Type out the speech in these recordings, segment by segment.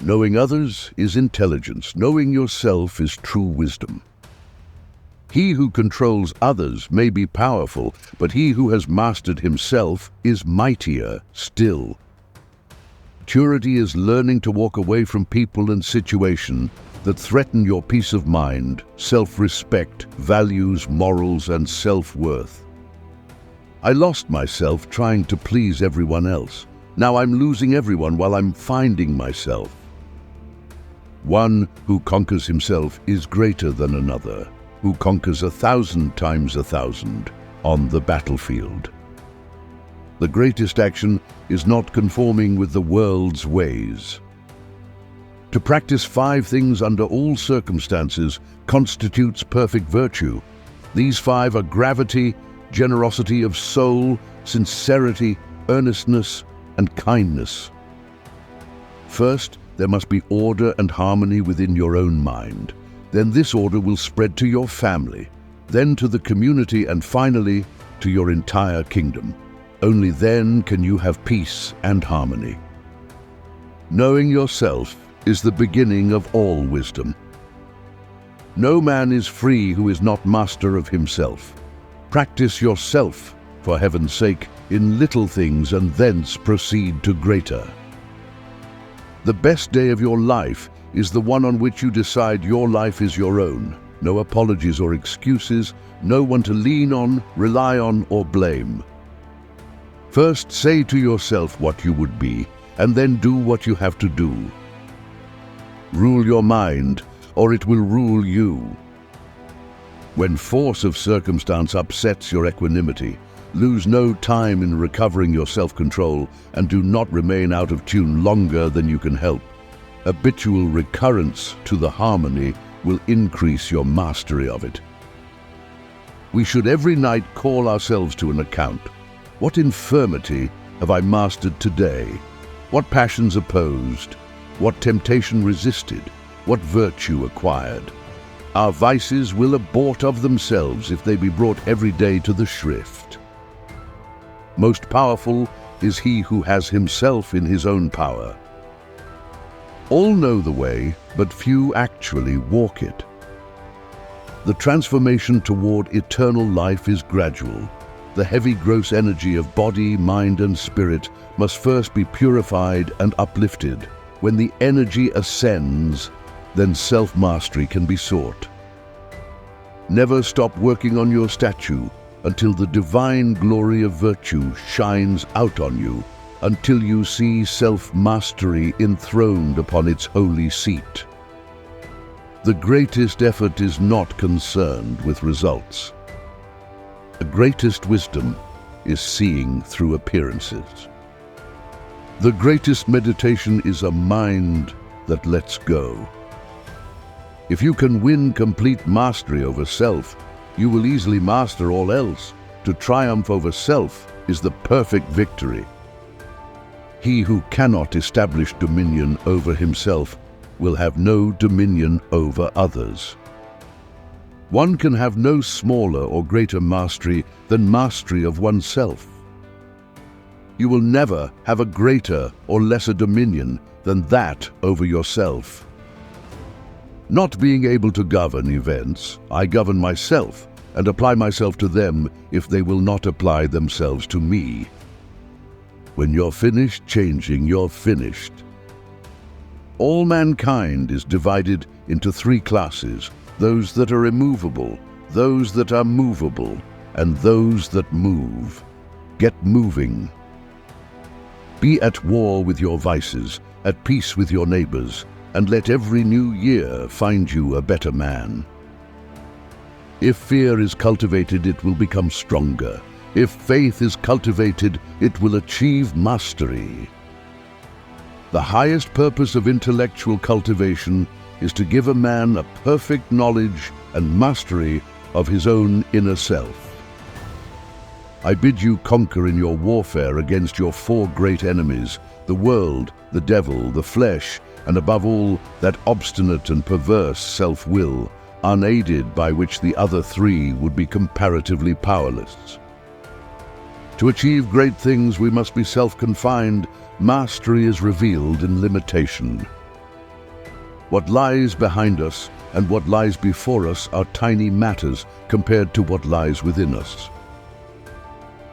Knowing others is intelligence. Knowing yourself is true wisdom. He who controls others may be powerful, but he who has mastered himself is mightier still. Maturity is learning to walk away from people and situations that threaten your peace of mind, self-respect, values, morals, and self-worth. I lost myself trying to please everyone else. Now I'm losing everyone while I'm finding myself. One who conquers himself is greater than another, who conquers 1,000 times 1,000 on the battlefield. The greatest action is not conforming with the world's ways. To practice 5 things under all circumstances constitutes perfect virtue. These 5 are gravity, generosity of soul, sincerity, earnestness, and kindness. First, there must be order and harmony within your own mind. Then this order will spread to your family, then to the community, and finally to your entire kingdom. Only then can you have peace and harmony. Knowing yourself is the beginning of all wisdom. No man is free who is not master of himself. Practice yourself, for heaven's sake, in little things, and thence proceed to greater. The best day of your life is the one on which you decide your life is your own. No apologies or excuses, no one to lean on, rely on, or blame. First, say to yourself what you would be, and then do what you have to do. Rule your mind, or it will rule you. When force of circumstance upsets your equanimity, lose no time in recovering your self-control, and do not remain out of tune longer than you can help. Habitual recurrence to the harmony will increase your mastery of it. We should every night call ourselves to an account. What infirmity have I mastered today? What passions opposed? What temptation resisted? What virtue acquired? Our vices will abort of themselves if they be brought every day to the shrift. Most powerful is he who has himself in his own power. All know the way, but few actually walk it. The transformation toward eternal life is gradual. The heavy gross energy of body, mind, and spirit must first be purified and uplifted. When the energy ascends, then self-mastery can be sought. Never stop working on your statue until the divine glory of virtue shines out on you, until you see self-mastery enthroned upon its holy seat. The greatest effort is not concerned with results. The greatest wisdom is seeing through appearances. The greatest meditation is a mind that lets go. If you can win complete mastery over self, you will easily master all else. To triumph over self is the perfect victory. He who cannot establish dominion over himself will have no dominion over others. One can have no smaller or greater mastery than mastery of oneself. You will never have a greater or lesser dominion than that over yourself. Not being able to govern events, I govern myself and apply myself to them if they will not apply themselves to me. When you're finished changing, you're finished. All mankind is divided into 3 classes: those that are immovable, those that are movable, and those that move. Get moving. Be at war with your vices, at peace with your neighbors, and let every new year find you a better man. If fear is cultivated, it will become stronger. If faith is cultivated, it will achieve mastery. The highest purpose of intellectual cultivation is to give a man a perfect knowledge and mastery of his own inner self. I bid you conquer in your warfare against your 4 great enemies: the world, the devil, the flesh, and above all, that obstinate and perverse self-will, unaided by which the other 3 would be comparatively powerless. To achieve great things, we must be self-confined. Mastery is revealed in limitation. What lies behind us and what lies before us are tiny matters compared to what lies within us.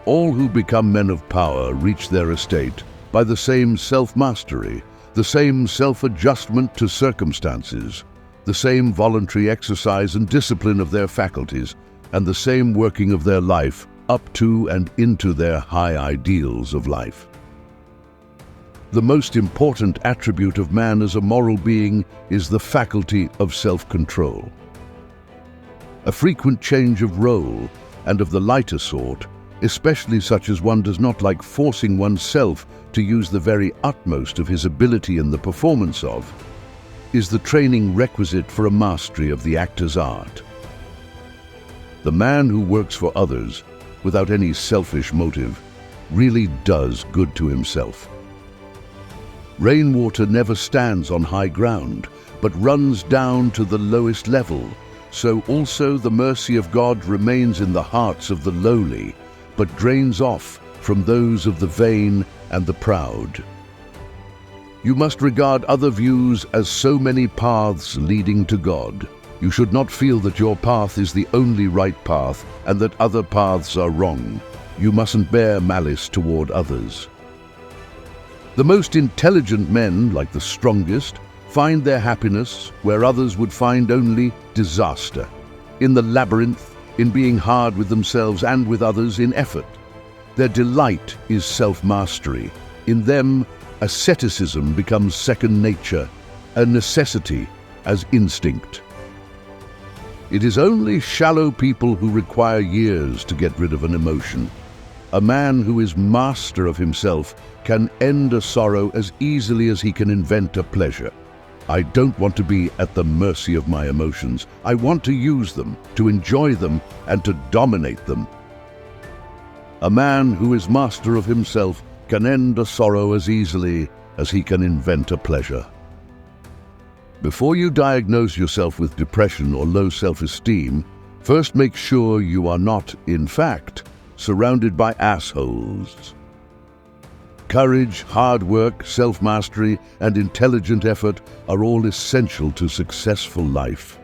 All who become men of power reach their estate by the same self-mastery, the same self-adjustment to circumstances, the same voluntary exercise and discipline of their faculties, and the same working of their life up to and into their high ideals of life. The most important attribute of man as a moral being is the faculty of self-control. A frequent change of role, and of the lighter sort, especially such as one does not like forcing oneself to use the very utmost of his ability in the performance of, is the training requisite for a mastery of the actor's art. The man who works for others, without any selfish motive, really does good to himself. Rainwater never stands on high ground, but runs down to the lowest level. So also the mercy of God remains in the hearts of the lowly, but drains off from those of the vain and the proud. You must regard other views as so many paths leading to God. You should not feel that your path is the only right path and that other paths are wrong. You mustn't bear malice toward others. The most intelligent men, like the strongest, find their happiness where others would find only disaster. In the labyrinth, in being hard with themselves and with others in effort. Their delight is self-mastery. In them, asceticism becomes second nature, a necessity as instinct. It is only shallow people who require years to get rid of an emotion. A man who is master of himself can end a sorrow as easily as he can invent a pleasure. I don't want to be at the mercy of my emotions. I want to use them, to enjoy them, and to dominate them. A man who is master of himself can end a sorrow as easily as he can invent a pleasure. Before you diagnose yourself with depression or low self-esteem, first make sure you are not, in fact, surrounded by assholes. Courage, hard work, self-mastery, and intelligent effort are all essential to successful life.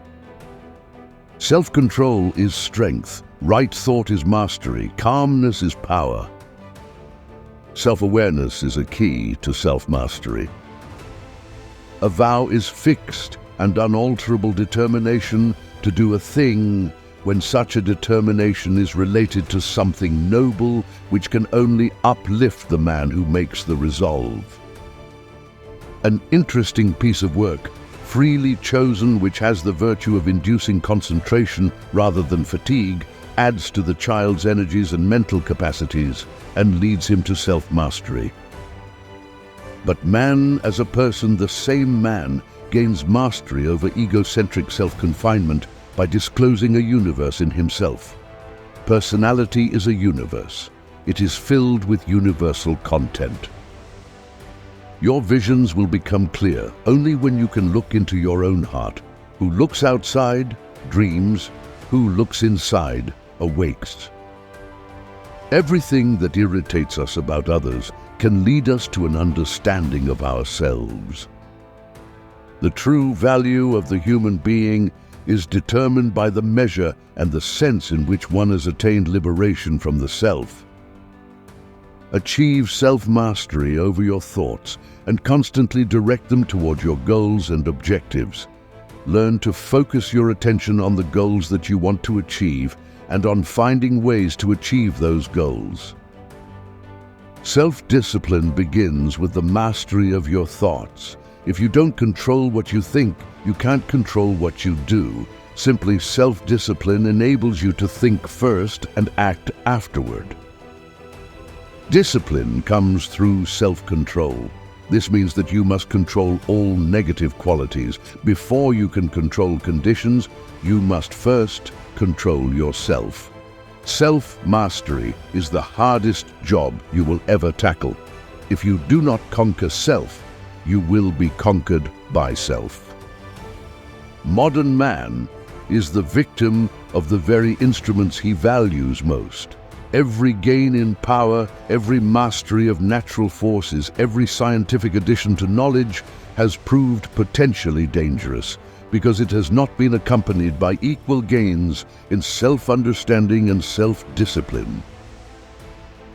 Self-control is strength, right thought is mastery, calmness is power. Self-awareness is a key to self-mastery. A vow is fixed and unalterable determination to do a thing when such a determination is related to something noble which can only uplift the man who makes the resolve. An interesting piece of work, freely chosen, which has the virtue of inducing concentration rather than fatigue, adds to the child's energies and mental capacities and leads him to self-mastery. But man as a person, the same man, gains mastery over egocentric self-confinement by disclosing a universe in himself. Personality is a universe. It is filled with universal content. Your visions will become clear only when you can look into your own heart. Who looks outside, dreams. Who looks inside, awakes. Everything that irritates us about others can lead us to an understanding of ourselves. The true value of the human being is determined by the measure and the sense in which one has attained liberation from the self. Achieve self-mastery over your thoughts and constantly direct them toward your goals and objectives. Learn to focus your attention on the goals that you want to achieve and on finding ways to achieve those goals. Self-discipline begins with the mastery of your thoughts. If you don't control what you think, you can't control what you do. Simply self-discipline enables you to think first and act afterward. Discipline comes through self-control. This means that you must control all negative qualities. Before you can control conditions, you must first control yourself. Self-mastery is the hardest job you will ever tackle. If you do not conquer self, you will be conquered by self. Modern man is the victim of the very instruments he values most. Every gain in power, every mastery of natural forces, every scientific addition to knowledge has proved potentially dangerous because it has not been accompanied by equal gains in self-understanding and self-discipline.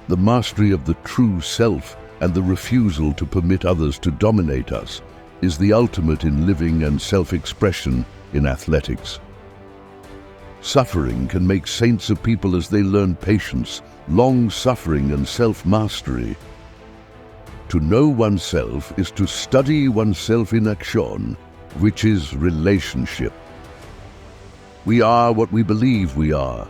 The mastery of the true self and the refusal to permit others to dominate us is the ultimate in living and self-expression in athletics. Suffering can make saints of people as they learn patience, long-suffering, and self-mastery. To know oneself is to study oneself in action, which is relationship. We are what we believe we are.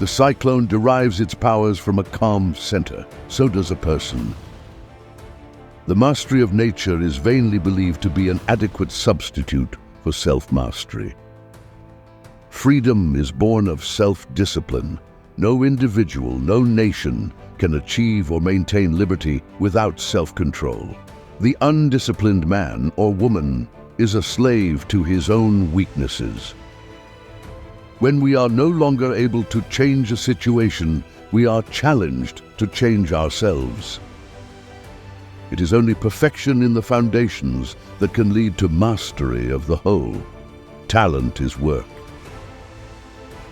The cyclone derives its powers from a calm center. So does a person. The mastery of nature is vainly believed to be an adequate substitute for self-mastery. Freedom is born of self-discipline. No individual, no nation can achieve or maintain liberty without self-control. The undisciplined man or woman is a slave to his own weaknesses. When we are no longer able to change a situation, we are challenged to change ourselves. It is only perfection in the foundations that can lead to mastery of the whole. Talent is work.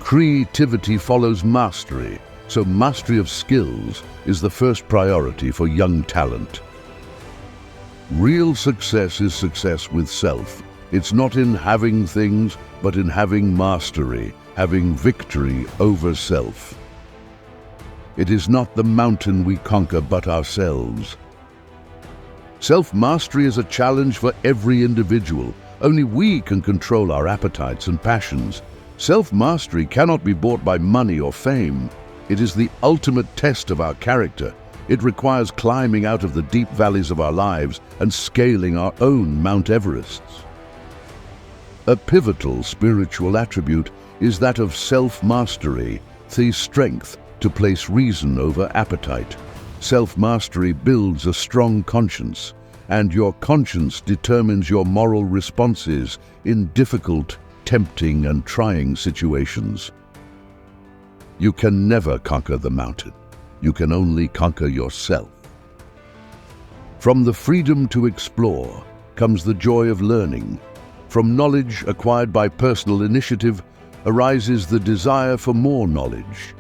Creativity follows mastery, so mastery of skills is the first priority for young talent. Real success is success with self. It's not in having things, but in having mastery, having victory over self. It is not the mountain we conquer, but ourselves. Self-mastery is a challenge for every individual. Only we can control our appetites and passions. Self-mastery cannot be bought by money or fame. It is the ultimate test of our character. It requires climbing out of the deep valleys of our lives and scaling our own Mount Everests. A pivotal spiritual attribute is that of self-mastery, the strength to place reason over appetite. Self-mastery builds a strong conscience, and your conscience determines your moral responses in difficult, tempting, and trying situations. You can never conquer the mountain. You can only conquer yourself. From the freedom to explore comes the joy of learning. From knowledge acquired by personal initiative arises the desire for more knowledge.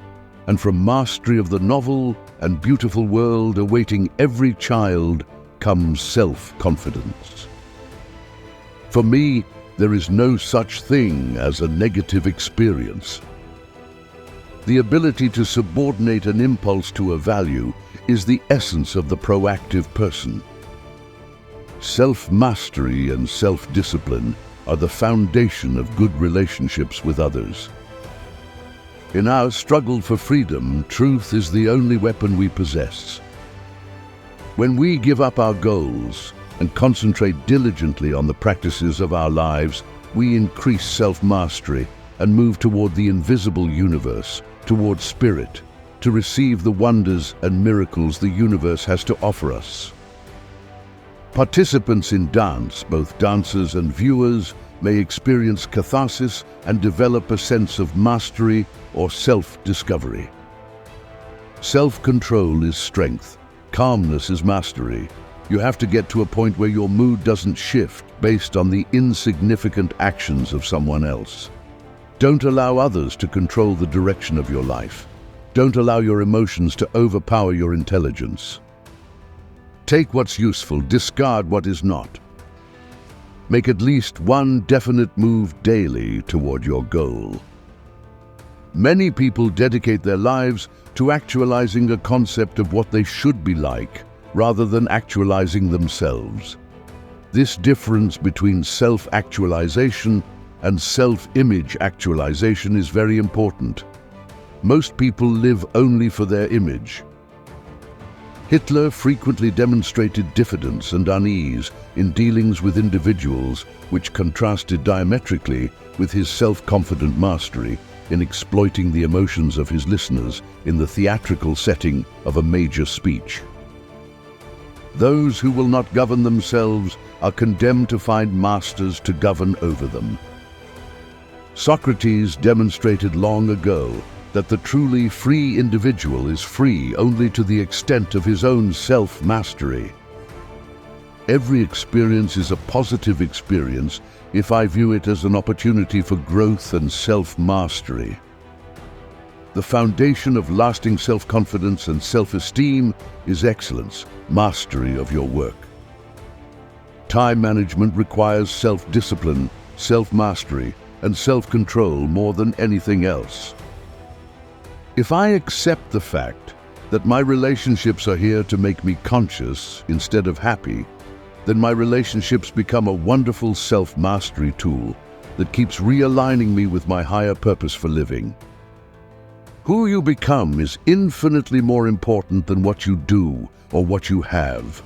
And from mastery of the novel and beautiful world awaiting every child comes self-confidence. For me, there is no such thing as a negative experience. The ability to subordinate an impulse to a value is the essence of the proactive person. Self-mastery and self-discipline are the foundation of good relationships with others. In our struggle for freedom, truth is the only weapon we possess. When we give up our goals and concentrate diligently on the practices of our lives, we increase self-mastery and move toward the invisible universe, toward spirit, to receive the wonders and miracles the universe has to offer us. Participants in dance, both dancers and viewers, may experience catharsis and develop a sense of mastery or self-discovery. Self-control is strength. Calmness is mastery. You have to get to a point where your mood doesn't shift based on the insignificant actions of someone else. Don't allow others to control the direction of your life. Don't allow your emotions to overpower your intelligence. Take what's useful, discard what is not. Make at least one definite move daily toward your goal. Many people dedicate their lives to actualizing a concept of what they should be like, rather than actualizing themselves. This difference between self-actualization and self-image actualization is very important. Most people live only for their image. Hitler frequently demonstrated diffidence and unease in dealings with individuals, which contrasted diametrically with his self-confident mastery in exploiting the emotions of his listeners in the theatrical setting of a major speech. Those who will not govern themselves are condemned to find masters to govern over them. Socrates demonstrated long ago that the truly free individual is free only to the extent of his own self-mastery. Every experience is a positive experience if I view it as an opportunity for growth and self-mastery. The foundation of lasting self-confidence and self-esteem is excellence, mastery of your work. Time management requires self-discipline, self-mastery, and self-control more than anything else. If I accept the fact that my relationships are here to make me conscious instead of happy, then my relationships become a wonderful self-mastery tool that keeps realigning me with my higher purpose for living. Who you become is infinitely more important than what you do or what you have.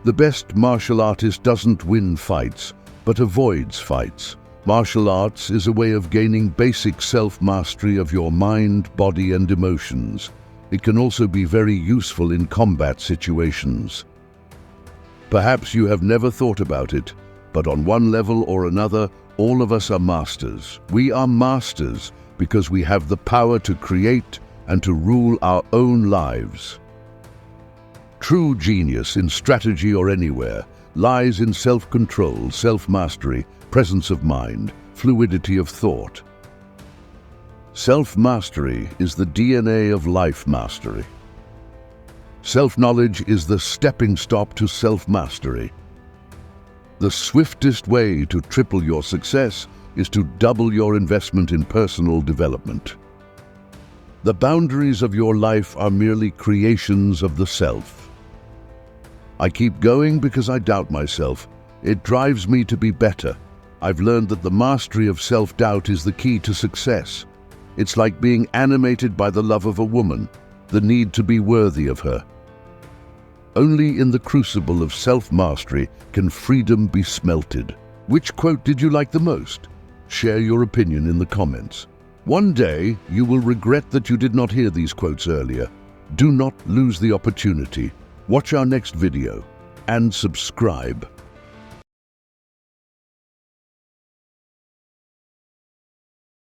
The best martial artist doesn't win fights, but avoids fights. Martial arts is a way of gaining basic self-mastery of your mind, body, and emotions. It can also be very useful in combat situations. Perhaps you have never thought about it, but on one level or another, all of us are masters. We are masters because we have the power to create and to rule our own lives. True genius in strategy or anywhere lies in self-control, self-mastery, presence of mind, fluidity of thought. Self-mastery is the DNA of life mastery. Self-knowledge is the stepping stop to self-mastery. The swiftest way to triple your success is to double your investment in personal development. The boundaries of your life are merely creations of the self. I keep going because I doubt myself. It drives me to be better. I've learned that the mastery of self-doubt is the key to success. It's like being animated by the love of a woman, the need to be worthy of her. Only in the crucible of self-mastery can freedom be smelted. Which quote did you like the most? Share your opinion in the comments. One day, you will regret that you did not hear these quotes earlier. Do not lose the opportunity. Watch our next video and subscribe.